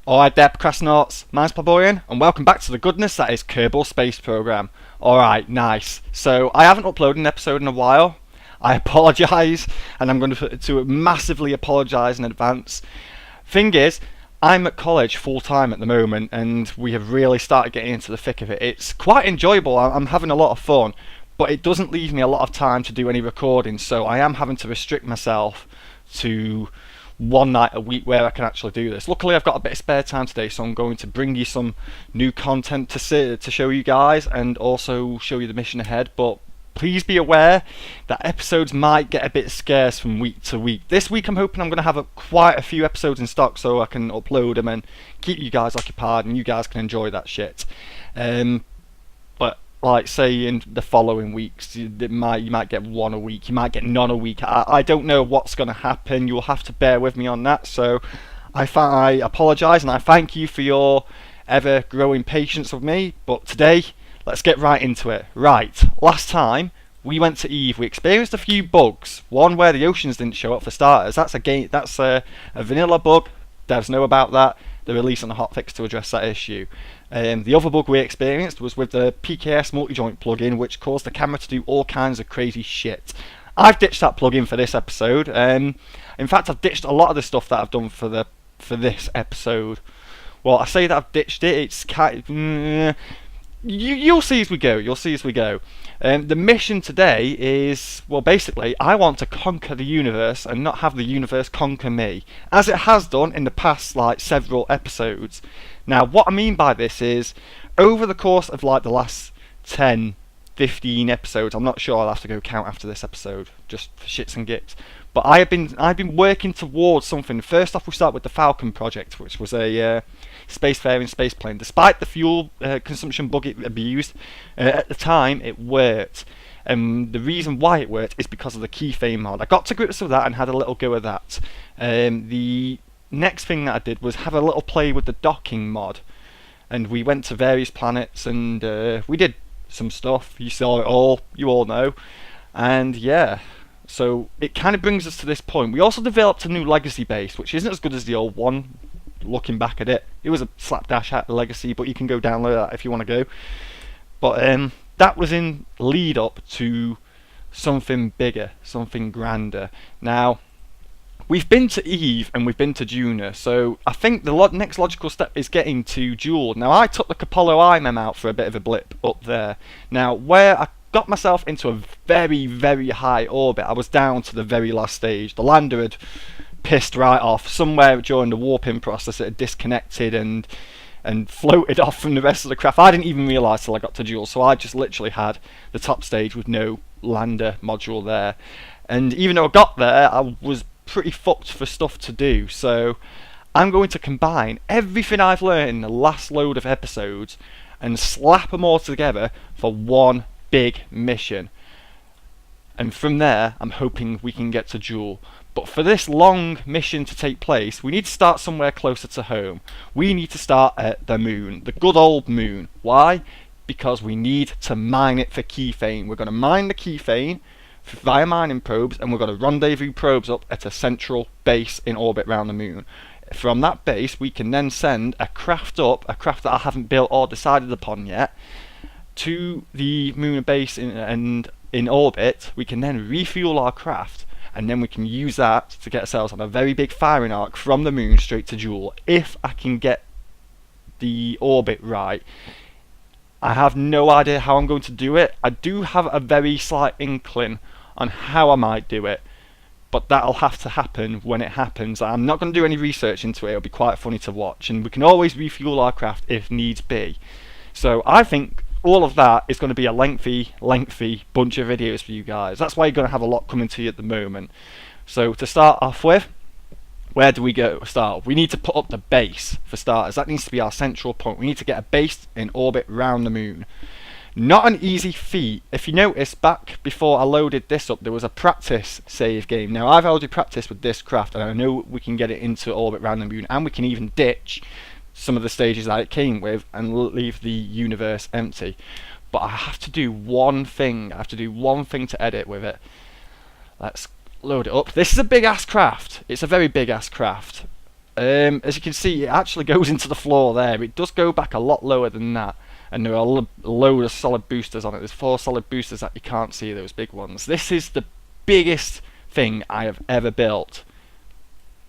Alright there, Procrastinauts, mine's Pleborian, and welcome back to the goodness that is Kerbal Space Program. Alright, nice. So, I haven't uploaded an episode in a while. I apologise, and I'm going to massively apologise in advance. Thing is, I'm at college full time at the moment, and we have really started getting into the thick of it. It's quite enjoyable, I'm having a lot of fun, but it doesn't leave me a lot of time to do any recording, so I am having to restrict myself to one night a week where I can actually do this. Luckily I've got a bit of spare time today, so I'm going to bring you some new content to show you guys, and also show you the mission ahead. But please be aware that episodes might get a bit scarce from week to week. This week I'm hoping I'm going to have quite a few episodes in stock so I can upload them and keep you guys occupied and you guys can enjoy that shit. But like say in the following weeks, you might get one a week, you might get none a week. I don't know what's going to happen. You'll have to bear with me on that. So I apologise, and I thank you for your ever growing patience with me. But today, let's get right into it. Right, last time we went to Eve, we experienced a few bugs. One where the oceans didn't show up for starters. That's a vanilla bug. Devs know about that. They're releasing a hotfix to address that issue. The other bug we experienced was with the PKS multi-joint plugin, which caused the camera to do all kinds of crazy shit. I've ditched that plugin for this episode. In fact, I've ditched a lot of the stuff that I've done for this episode. Well, I say that I've ditched it. It's kind of, you'll see as we go. You'll see as we go. The mission today is, well, basically, I want to conquer the universe and not have the universe conquer me, as it has done in the past, like, several episodes. Now, what I mean by this is, over the course of, like, the last 10, 15 episodes, I'm not sure, I'll have to go count after this episode, just for shits and gigs, but I've been working towards something. First off, we start with the Falcon project, which was a spacefaring space plane. Despite the fuel consumption bug it abused, at the time it worked. And the reason why it worked is because of the keyframe mod. I got to grips with that and had a little go at that. The next thing that I did was have a little play with the docking mod, and we went to various planets and we did some stuff. You saw it all, you all know, and yeah. So it kind of brings us to this point. We also developed a new legacy base, which isn't as good as the old one. Looking back at it, it was a slapdash at legacy, but you can go download that if you want to go. But that was in lead up to something bigger, something grander. Now, we've been to Eve and we've been to Juno, so I think the next logical step is getting to Jewel. Now, I took the Apollo IMM out for a bit of a blip up there. Now, where I got myself into a very, very high orbit, I was down to the very last stage. The lander had pissed right off. Somewhere during the warping process it had disconnected and floated off from the rest of the craft. I didn't even realise till I got to Jewel, so I just literally had the top stage with no lander module there. And even though I got there, I was pretty fucked for stuff to do, so I'm going to combine everything I've learned in the last load of episodes and slap them all together for one big mission. And from there, I'm hoping we can get to Jewel. But for this long mission to take place, we need to start somewhere closer to home. We need to start at the moon, the good old moon. Why? Because we need to mine it for keyframe. We're going to mine the keyframe via mining probes, and we're going to rendezvous probes up at a central base in orbit around the moon. From that base, we can then send a craft up, a craft that I haven't built or decided upon yet, to the moon base and in orbit. We can then refuel our craft, and then we can use that to get ourselves on a very big firing arc from the moon straight to Jewel, if I can get the orbit right. I have no idea how I'm going to do it. I do have a very slight inkling on how I might do it, but that'll have to happen when it happens. I'm not going to do any research into it. It'll be quite funny to watch, and we can always refuel our craft if needs be. So I think all of that is going to be a lengthy bunch of videos for you guys. That's why you're going to have a lot coming to you at the moment. So to start off with, where do we go start? We need to put up the base for starters. That needs to be our central point. We need to get a base in orbit round the moon. Not an easy feat. If you notice, back before I loaded this up, there was a practice save game. Now, I've already practiced with this craft, and I know we can get it into orbit round the moon, and we can even ditch some of the stages that it came with and leave the universe empty. But I have to do one thing. I have to do one thing to edit with it. Let's load it up. This is a big ass craft. It's a very big ass craft. As you can see, it actually goes into the floor there. It does go back a lot lower than that. And there are a load of solid boosters on it. There's 4 solid boosters that you can't see, those big ones. This is the biggest thing I have ever built.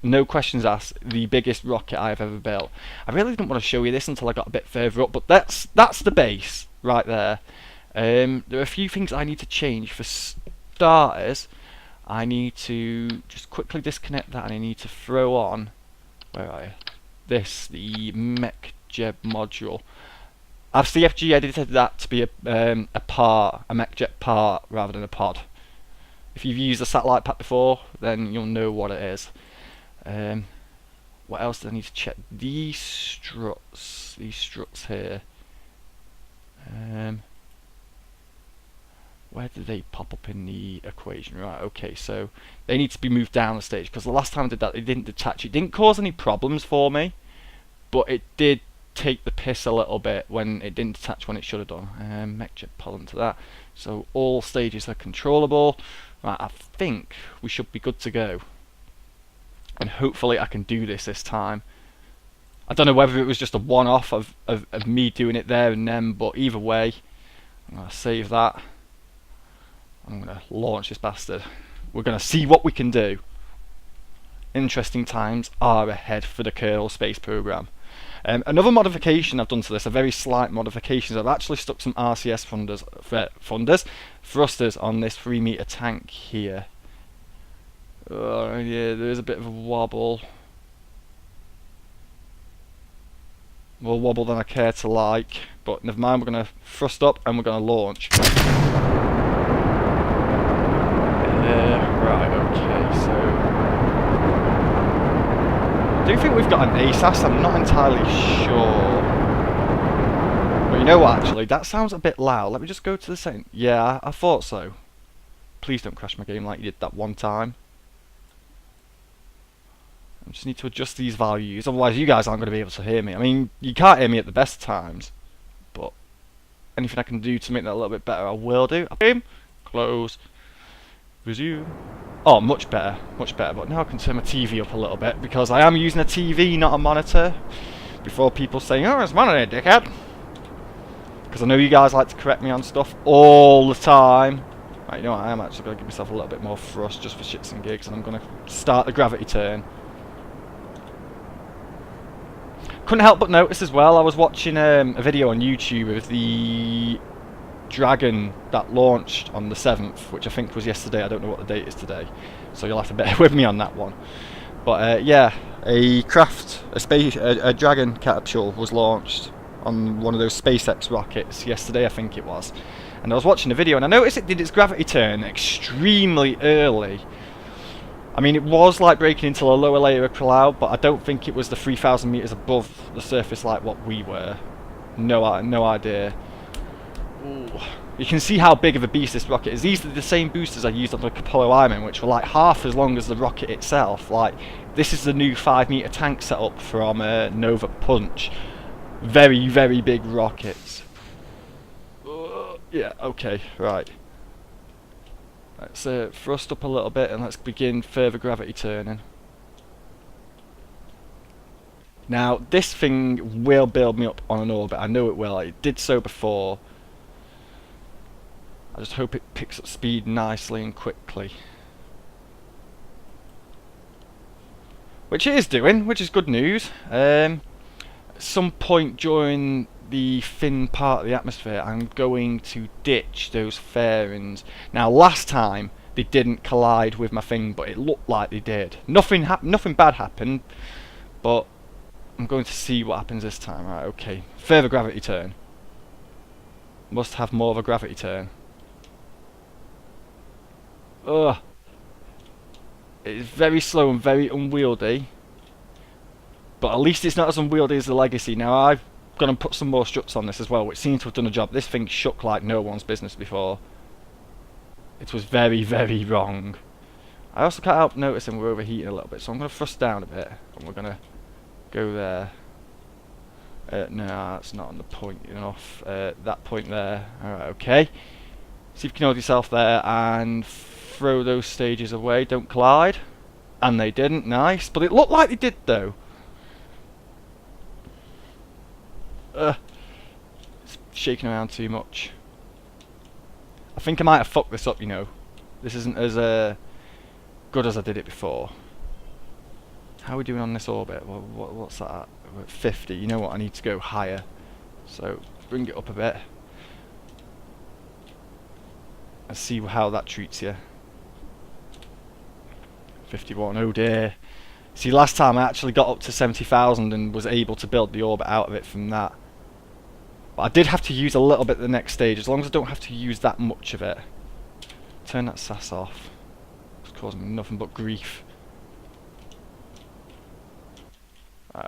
No questions asked, the biggest rocket I have ever built. I really didn't want to show you this until I got a bit further up, but that's the base right there. There are a few things I need to change. For starters, I need to just quickly disconnect that, and I need to throw on, where are you? The MechJeb module. I've CFG edited that to be a MechJeb part rather than a pod. If you've used a satellite pack before, then you'll know what it is. What else do I need to check? These struts here. Where do they pop up in the equation? Right, okay, so they need to be moved down the stage, because the last time I did that, it didn't detach. It didn't cause any problems for me, but it did take the piss a little bit when it didn't detach when it should have done. MechJeb pull into that. So all stages are controllable. Right, I think we should be good to go. And hopefully I can do this time. I don't know whether it was just a one-off of me doing it there and then, but either way, I'm going to save that. I'm going to launch this bastard. We're going to see what we can do. Interesting times are ahead for the Kerbal space program. Another modification I've done to this, a very slight modification, is I've actually stuck some RCS thrusters on this 3-meter tank here. Oh yeah, there is a bit of a wobble. More wobble than I care to like, but never mind, we're going to thrust up and we're going to launch. Right, okay, so I do think we've got an ASAS, I'm not entirely sure. But you know what, actually, that sounds a bit loud. Let me just go to the setting. Yeah, I thought so. Please don't crash my game like you did that one time. I just need to adjust these values, otherwise you guys aren't going to be able to hear me. I mean, you can't hear me at the best times, but anything I can do to make that a little bit better, I will do. Close. Resume. Oh, much better, but now I can turn my TV up a little bit, because I am using a TV, not a monitor, before people saying, oh, it's monitor, dickhead. Because I know you guys like to correct me on stuff all the time. Right, you know what, I am actually going to give myself a little bit more thrust just for shits and gigs, and I'm going to start the gravity turn. Couldn't help but notice as well, I was watching a video on YouTube of the Dragon that launched on the 7th, which I think was yesterday. I don't know what the date is today, so you'll have to bear with me on that one. But yeah, a Dragon capsule was launched on one of those SpaceX rockets yesterday, I think it was. And I was watching the video and I noticed it did its gravity turn extremely early. I mean, it was like breaking into a lower layer of cloud, but I don't think it was the 3,000 meters above the surface like what we were. No idea. Ooh. You can see how big of a beast this rocket is. These are the same boosters I used on the Apollo Ironman, which were like half as long as the rocket itself. Like, this is the new 5-meter tank setup from Nova Punch. Very, very big rockets. Yeah, okay, right. Let's thrust up a little bit and let's begin further gravity turning. Now, this thing will build me up on an orbit. I know it will. It did so before. I just hope it picks up speed nicely and quickly. Which it is doing, which is good news. At some point during the thin part of the atmosphere, I'm going to ditch those fairings. Now, last time they didn't collide with my thing, but it looked like they did. Nothing bad happened, but I'm going to see what happens this time. Right, okay. Further gravity turn. Must have more of a gravity turn. Ugh. It's very slow and very unwieldy, but at least it's not as unwieldy as the Legacy. Now, I've going to put some more struts on this as well, which seems to have done a job. This thing shook like no one's business before. It was very, very wrong. I also can't help noticing we're overheating a little bit, so I'm going to thrust down a bit, and we're going to go there. No, that's not on the point enough. That point there. Alright, okay. See if you can hold yourself there and throw those stages away. Don't collide. And they didn't. Nice. But it looked like they did, though. It's shaking around too much. I think I might have fucked this up, you know. This isn't as good as I did it before. How are we doing on this orbit? What's that at? We're at 50. You know what? I need to go higher. So bring it up a bit. And see how that treats you. 51. Oh dear. See, last time I actually got up to 70,000 and was able to build the orbit out of it from that. But I did have to use a little bit the next stage, as long as I don't have to use that much of it. Turn that sass off. It's causing me nothing but grief.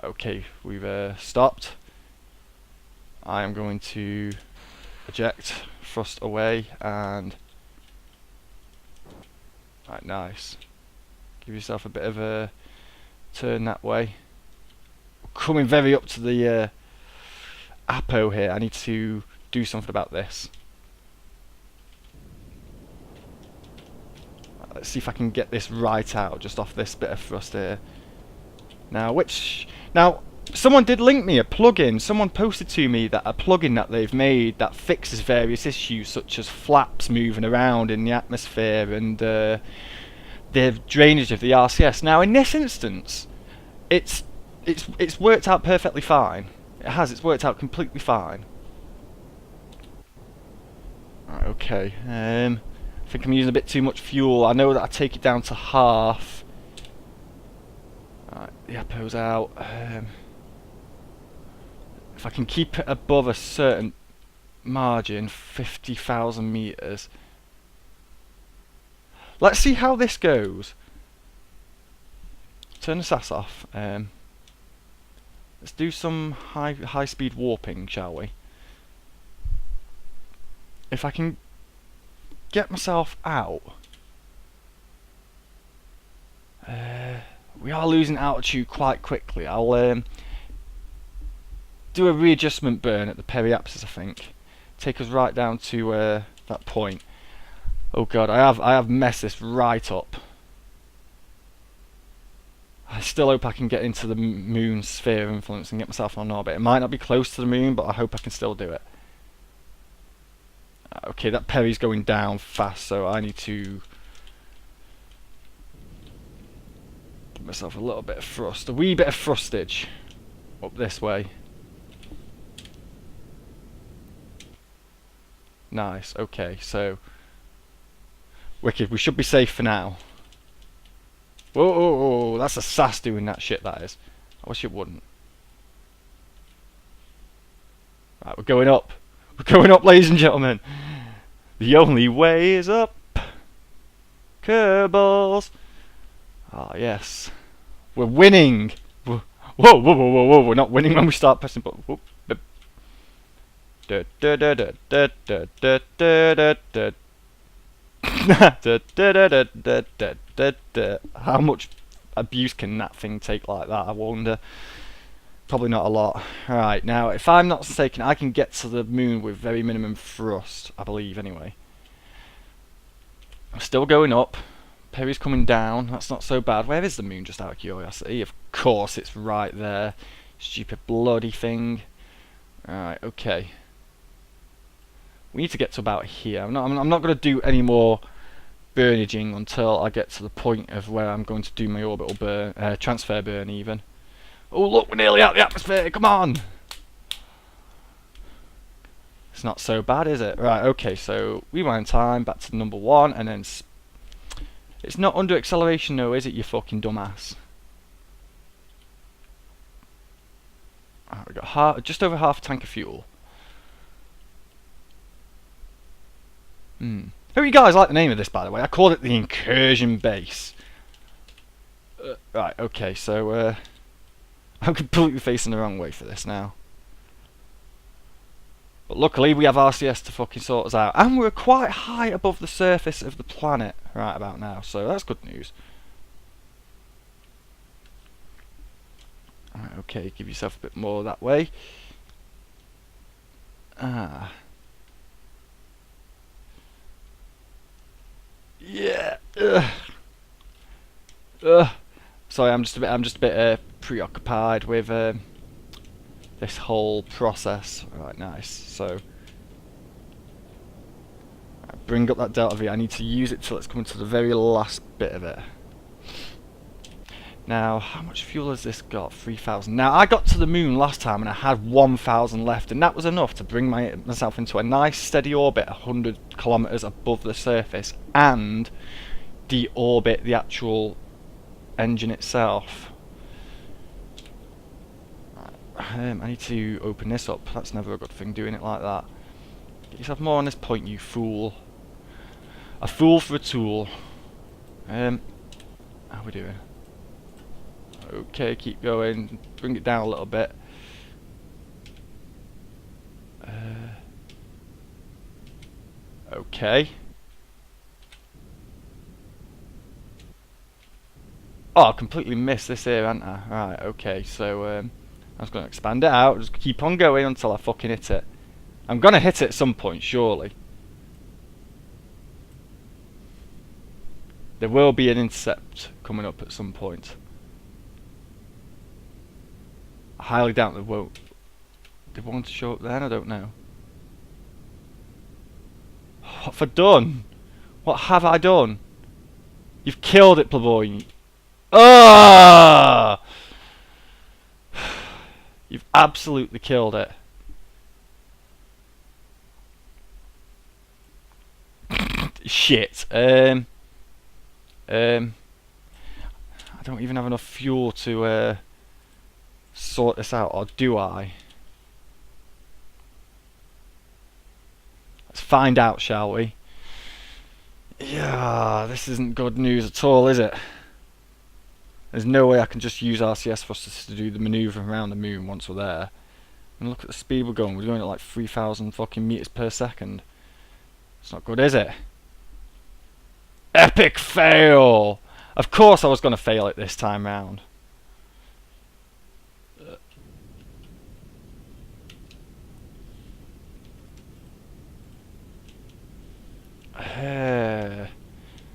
Okay, we've stopped. I am going to eject, thrust away, and... Right, nice. Give yourself a bit of a turn that way. Coming very up to the apo here. I need to do something about this. Let's see if I can get this right out, just off this bit of thrust here. Now, someone did link me a plugin. Someone posted to me that a plugin that they've made that fixes various issues, such as flaps moving around in the atmosphere and the drainage of the RCS. Now, in this instance, it's worked out perfectly fine. It's worked out completely fine. Right, okay. I think I'm using a bit too much fuel. I know that I take it down to half. Right, the apo's out. If I can keep it above a certain margin, 50,000 meters. Let's see how this goes. Turn the sass off. Let's do some high speed warping, shall we? If I can get myself out. We are losing altitude quite quickly. I'll do a readjustment burn at the periapsis, I think. Take us right down to that point. Oh god, I have messed this right up. I still hope I can get into the moon's sphere of influence and get myself on orbit. It might not be close to the moon, but I hope I can still do it. Okay, that peri's going down fast, so I need to give myself a little bit of thrust, a wee bit of thrustage up this way. Nice, okay, so wicked, we should be safe for now. Whoa, whoa, whoa, that's a sass doing that shit, that is. I wish it wouldn't. Right, we're going up. We're going up, ladies and gentlemen. The only way is up. Kerbals. Ah, yes. We're winning. Whoa, whoa, whoa, whoa, whoa. We're not winning when we start pressing buttons. How much abuse can that thing take like that, I wonder? Probably not a lot. Right, now if I'm not mistaken, I can get to the moon with very minimum thrust, I believe anyway. I'm still going up. Peri's coming down. That's not so bad. Where is the moon, just out of curiosity? Of course it's right there. Stupid bloody thing. Alright, okay. We need to get to about here. I'm not going to do any more burnaging until I get to the point of where I'm going to do my orbital burn, transfer burn even. Oh look, we're nearly out of the atmosphere, come on! It's not so bad, is it? Right, okay, so rewind time, back to number 1, and then... It's not under acceleration though, is it, you fucking dumbass? Right, we got just over half a tank of fuel. Hope you guys like the name of this, by the way. I called it the Incursion Base. Right, okay, so I'm completely facing the wrong way for this now. But luckily we have RCS to fucking sort us out. And we're quite high above the surface of the planet right about now, so that's good news. Right, okay, give yourself a bit more that way. Ah. Yeah. Sorry, I'm just a bit preoccupied with the this whole process. Right, nice. So bring up that delta V. I need to use it till it's coming to the very last bit of it. Now, how much fuel has this got? 3,000. Now, I got to the moon last time and I had 1,000 left, and that was enough to bring myself into a nice steady orbit 100 kilometers above the surface and deorbit the actual engine itself. I need to open this up. That's never a good thing, doing it like that. Get yourself more on this point, you fool. A fool for a tool. How are we doing? Okay, keep going. Bring it down a little bit. Okay. Oh, I completely missed this here, haven't I? Right, okay, so I'm just going to expand it out. Just keep on going until I fucking hit it. I'm going to hit it at some point, surely. There will be an intercept coming up at some point. I highly doubt they won't. They want to show up then? I don't know. What have I done? What have I done? You've killed it, Pleborian. Ah! You've absolutely killed it. Shit. I don't even have enough fuel to sort this out, or do I? Let's find out, shall we? Yeah, this isn't good news at all, is it? There's no way I can just use RCS thrusters to do the manoeuvre around the moon once we're there. And look at the speed we're going. We're going at like 3,000 fucking meters per second. It's not good, is it? Epic fail! Of course I was going to fail it this time round.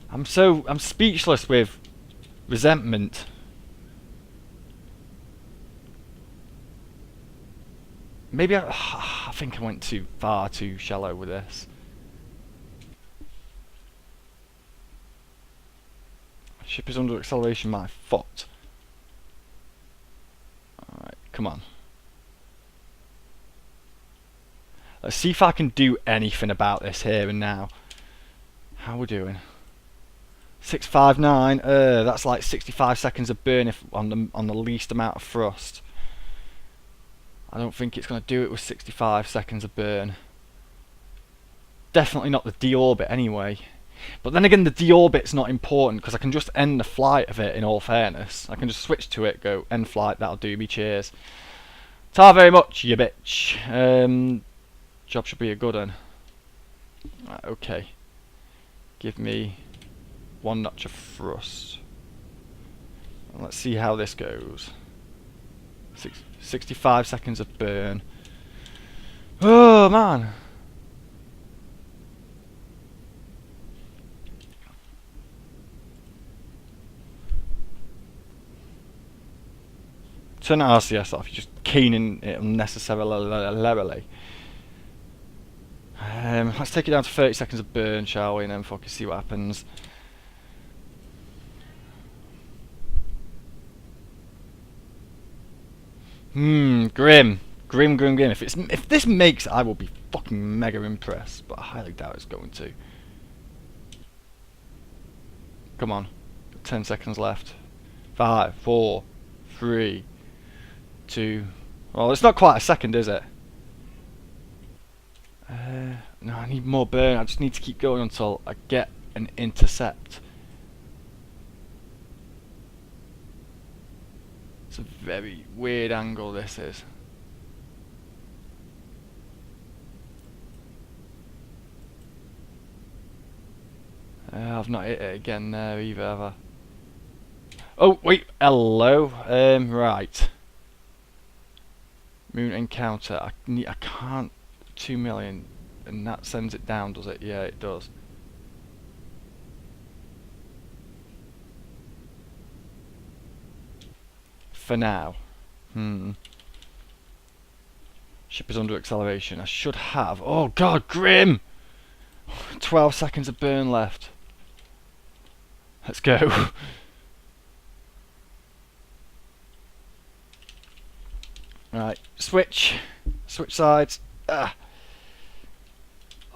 I'm speechless with resentment. Maybe I think I went too shallow with this. Ship is under acceleration, my foot. Alright, come on. Let's see if I can do anything about this here and now. How are we doing? 659. That's like 65 seconds of burn if on the least amount of thrust. I don't think it's going to do it with 65 seconds of burn. Definitely not the deorbit anyway. But then again, the deorbit's not important because I can just end the flight of it. In all fairness, I can just switch to it, go end flight. That'll do me. Cheers. Ta very much, you bitch. Job should be a good one. Right, okay. Give me one notch of thrust. And let's see how this goes. 65 seconds of burn. Oh man. Turn the RCS off. You're just keening it unnecessarily. Let's take it down to 30 seconds of burn, shall we, and then fucking see what happens. Grim. If this makes it, I will be fucking mega impressed, but I highly doubt it's going to. Come on. 10 seconds left. 5, 4, 3, 2. Well, it's not quite a second, is it? No, I need more burn. I just need to keep going until I get an intercept. It's a very weird angle, this is. I've not hit it again there either, have I? Oh, wait, hello. Right. Moon encounter. I can't. 2 million, and that sends it down, does it? Yeah, it does. For now. Ship is under acceleration. I should have. Oh god, grim! 12 seconds of burn left. Let's go. Right, switch sides. Alt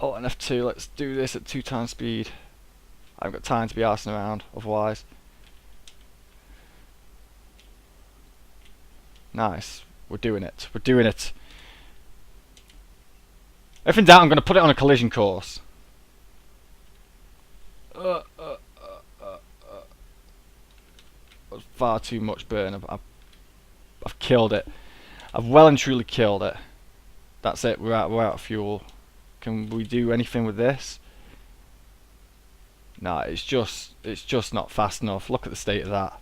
and F2. Let's do this at 2 times speed. I haven't got time to be arsing around otherwise. Nice. We're doing it. We're doing it. If in doubt, I'm going to put it on a collision course. Far too much burn. I've killed it. I've well and truly killed it. That's it. We're out of fuel. Can we do anything with this? Nah, it's just not fast enough. Look at the state of that.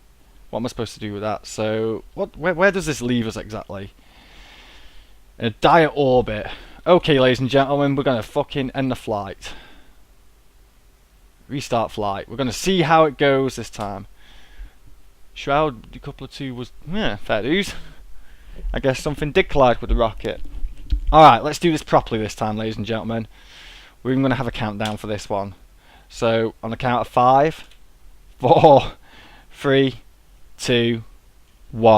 What am I supposed to do with that? So, where does this leave us exactly? In a dire orbit. Okay, ladies and gentlemen, we're gonna fucking end the flight. Restart flight. We're gonna see how it goes this time. Shroud decoupler 2 was fair dues. I guess something did collide with the rocket. Alright, let's do this properly this time, ladies and gentlemen. We're even gonna have a countdown for this one. So on the count of 5, 4, 3, 2, 1.